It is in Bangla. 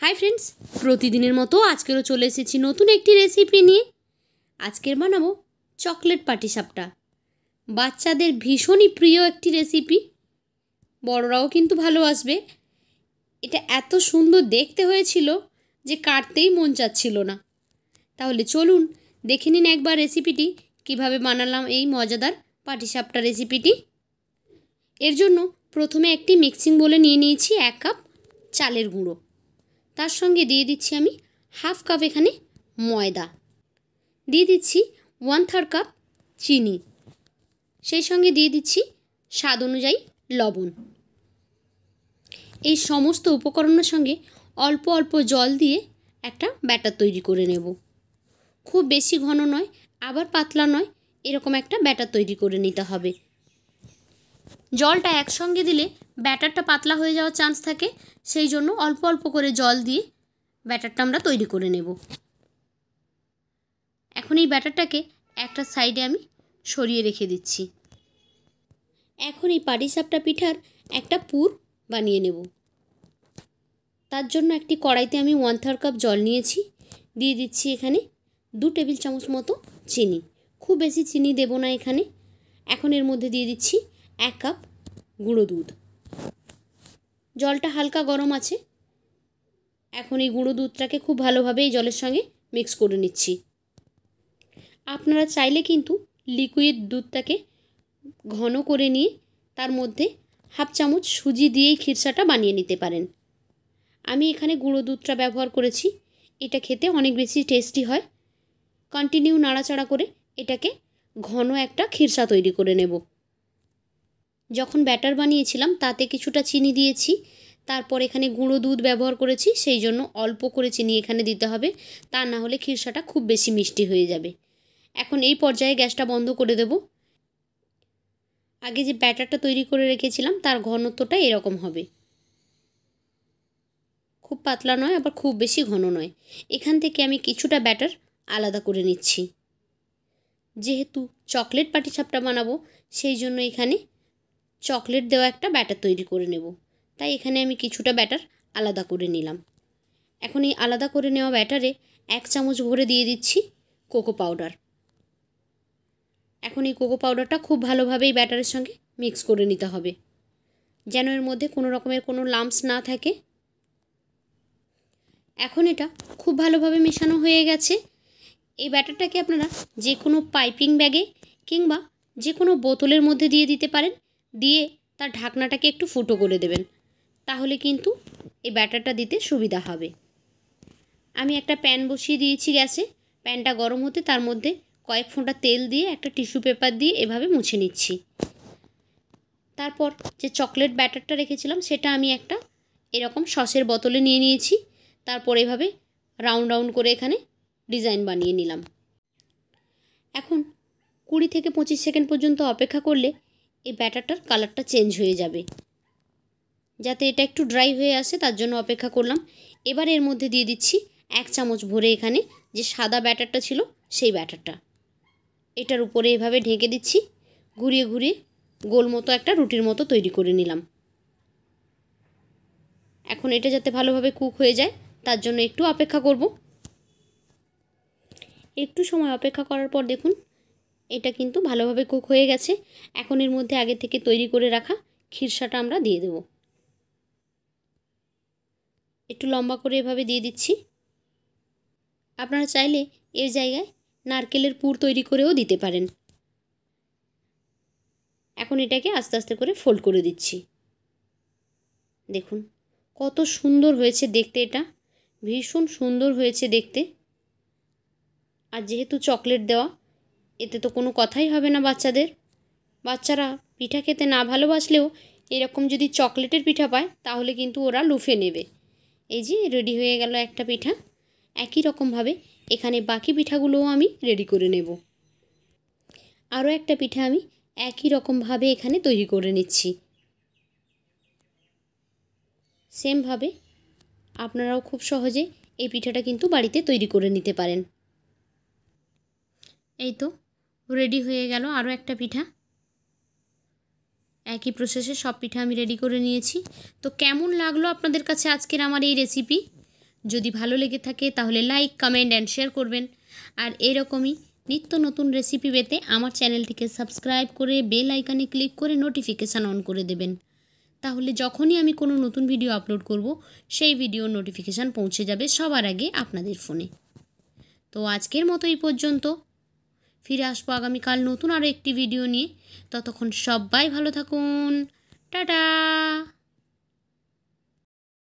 हाई फ्रेंड्स प्रतिदिनेर मतो आजकेरो चले एसेछि नतून एकटी रेसिपि निये। आजकेर बानाबो चकलेट पाटीसापटा। बाच्चादेर भीषणই प्रिय एकटी रेसिपि, बड़राओ किन्तु भालोबासबे। एटा एत सुंदर देखते हयेछिलो जे काटतेई मन चाচ্ছিল ना। ताहले चलुन देखे निन एकबार रेसिपिटी किभाबे बानालाम एई मजादार पाटीसापटा रेसिपिटी। एर जोन्नो प्रथमे एकटी मिक्सिंग बोले निये निয়েছি 1 কাপ चालेर गुঁড়ो, तार संगे दिए दिচ্ছি আমি हाफ कप एखाने मयदा, दिए दिচ্ছি 1/3 कप चीनी, সেই সঙ্গে দিয়ে দিচ্ছি স্বাদ অনুযায়ী লবণ। এই সমস্ত উপকরণের সঙ্গে অল্প অল্প জল দিয়ে একটা ব্যাটার তৈরি করে নেব। খুব বেশি ঘন নয় আবার পাতলা নয়, এরকম একটা ব্যাটার তৈরি করে নিতে হবে। জলটা একসঙ্গে দিলে ব্যাটারটা পাতলা হয়ে যাওয়ার চান্স থাকে, সেই জন্য অল্প অল্প করে জল দিয়ে ব্যাটারটা আমরা তৈরি করে নেব। এখন এই ব্যাটারটাকে একটা সাইডে আমি সরিয়ে রেখে দিচ্ছি। এখন এই পাটিসাপটা পিঠার একটা পুর বানিয়ে নেব। তার জন্য একটি কড়াইতে আমি 1/3 কাপ জল নিয়েছি, দিয়ে দিচ্ছি এখানে 2 টেবিল চামচ মতো চিনি। খুব বেশি চিনি দেব না এখানে। এখন এর মধ্যে দিয়ে দিচ্ছি 1 কাপ গুঁড়ো দুধ। জলটা হালকা গরম আছে। এখন এই গুঁড়ো দুধটাকে খুব ভালোভাবে এই জলের সঙ্গে মিক্স করে নিচ্ছি। আপনারা চাইলে কিন্তু লিকুইড দুধটাকে ঘন করে নিয়ে তার মধ্যে হাফ চামচ সুজি দিয়েই খিরসাটা বানিয়ে নিতে পারেন। আমি এখানে গুঁড়ো দুধটা ব্যবহার করেছি, এটা খেতে অনেক বেশি টেস্টি হয়। কন্টিনিউ নাড়াচাড়া করে এটাকে ঘন একটা খিরসা তৈরি করে নেব। যখন ব্যাটার বানিয়েছিলাম তাতে কিছুটা চিনি দিয়েছি, তারপর এখানে গুঁড়ো দুধ ব্যবহার করেছি, সেই জন্য অল্প করে চিনি এখানে দিতে হবে, তা না হলে খিরসাটা খুব বেশি মিষ্টি হয়ে যাবে। এখন এই পর্যায়ে গ্যাসটা বন্ধ করে দেব। আগে যে ব্যাটারটা তৈরি করে রেখেছিলাম তার ঘনত্বটা এরকম হবে, খুব পাতলা নয় আবার খুব বেশি ঘন নয়। এখান থেকে আমি কিছুটা ব্যাটার আলাদা করে নিচ্ছি। যেহেতু চকলেট পাটিসাপটা বানাবো সেই জন্য এখানে চকলেট দেওয়া একটা ব্যাটার তৈরি করে নেব, তাই এখানে আমি কিছুটা ব্যাটার আলাদা করে নিলাম। এখন এই আলাদা করে নেওয়া ব্যাটারে 1 চামচ ভরে দিয়ে দিচ্ছি কোকো পাউডার। এখন এই কোকো পাউডারটা খুব ভালোভাবে এই ব্যাটারের সঙ্গে মিক্স করে নিতে হবে, যেন এর মধ্যে কোনো রকমের কোনো লাম্পস না থাকে। এখন এটা খুব ভালোভাবে মেশানো হয়ে গেছে। এই ব্যাটারটাকে আপনারা যে কোনো পাইপিং ব্যাগে কিংবা যে কোনো বোতলের মধ্যে দিয়ে দিতে পারেন, দিয়ে তার ঢাকনাটাকে একটু ফুটো করে দেবেন, তাহলে কিন্তু এই ব্যাটারটা দিতে সুবিধা হবে। আমি একটা প্যান বসিয়ে দিয়েছি গ্যাসে। প্যানটা গরম হতে তার মধ্যে কয়েক ফোঁটা তেল দিয়ে একটা টিস্যু পেপার দিয়ে এভাবে মুছে নিচ্ছি। তারপর যে চকলেট ব্যাটারটা রেখেছিলাম সেটা আমি একটা এরকম সসের বোতলে নিয়ে নিয়েছি। তারপর এভাবে রাউন্ড রাউন্ড করে এখানে ডিজাইন বানিয়ে নিলাম। এখন 20 থেকে 25 সেকেন্ড পর্যন্ত অপেক্ষা করলে এই ব্যাটারটার কালারটা চেঞ্জ হয়ে যাবে। যাতে এটা একটু ড্রাই হয়ে আসে তার জন্য অপেক্ষা করলাম। এবার এর মধ্যে দিয়ে দিচ্ছি 1 চামচ ভরে এখানে যে সাদা ব্যাটারটা ছিল সেই ব্যাটারটা। এটার উপরে এভাবে ঢেকে দিচ্ছি, ঘুরিয়ে ঘুরিয়ে গোল মতো একটা রুটির মতো তৈরি করে নিলাম। এখন এটা যাতে ভালোভাবে কুক হয়ে যায় তার জন্য একটু অপেক্ষা করব। একটু সময় অপেক্ষা করার পর দেখুন এটা কিন্তু ভালোভাবে কুক হয়ে গেছে। এখন এর মধ্যে আগে থেকে তৈরি করে রাখা খিরসাটা আমরা দিয়ে দেব। একটু লম্বা করে এভাবে দিয়ে দিচ্ছি। আপনারা চাইলে এর জায়গায় নারকেলের পুর তৈরি করেও দিতে পারেন। এখন এটাকে আস্তে আস্তে করে ফোল্ড করে দিচ্ছি। দেখুন কত সুন্দর হয়েছে দেখতে, এটা ভীষণ সুন্দর হয়েছে দেখতে। আর যেহেতু চকলেট দেওয়া, এতে তো কোনো কথাই হবে না বাচ্চাদের। বাচ্চারা পিঠা খেতে না ভালোবাসলেও এরকম যদি চকলেটের পিঠা পায় তাহলে কিন্তু ওরা লুফে নেবে। এই যে রেডি হয়ে গেল একটা পিঠা। একই রকমভাবে এখানে বাকি পিঠাগুলোও আমি রেডি করে নেব। আরও একটা পিঠা আমি একই রকমভাবে এখানে তৈরি করে নিচ্ছি। সেমভাবে আপনারাও খুব সহজে এই পিঠাটা কিন্তু বাড়িতে তৈরি করে নিতে পারেন। এই তো রেডি হয়ে গেল আরও একটা পিঠা। একই প্রসেসে সব পিঠা আমি রেডি করে নিয়েছি। তো কেমন লাগলো আপনাদের কাছে আজকের আমার এই রেসিপি যদি ভালো লেগে থাকে তাহলে লাইক, কমেন্ট অ্যান্ড শেয়ার করবেন। আর এরকমই নিত্য নতুন রেসিপি পেতে আমার চ্যানেলটিকে সাবস্ক্রাইব করে বেল আইকনে ক্লিক করে নোটিফিকেশান অন করে দেবেন। তাহলে যখনই আমি কোনো নতুন ভিডিও আপলোড করব সেই ভিডিওর নোটিফিকেশান পৌঁছে যাবে সবার আগে আপনাদের ফোনে। তো আজকের মতো এই পর্যন্ত। ফিরে আসবো আগামীকাল নতুন আরও একটি ভিডিও নিয়ে। ততক্ষণ সবাই ভালো থাকুন। টাটা।